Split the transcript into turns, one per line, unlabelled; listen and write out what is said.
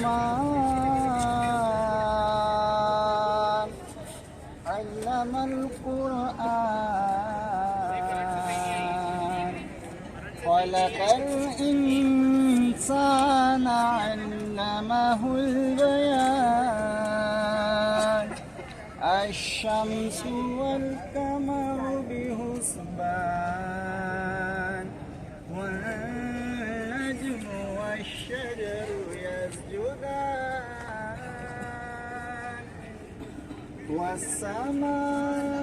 الرحمن علم القرآن خلق الإنسان علمه البيان الشمس والقمر بحسبان والنجم والشجر يسجدان والسماء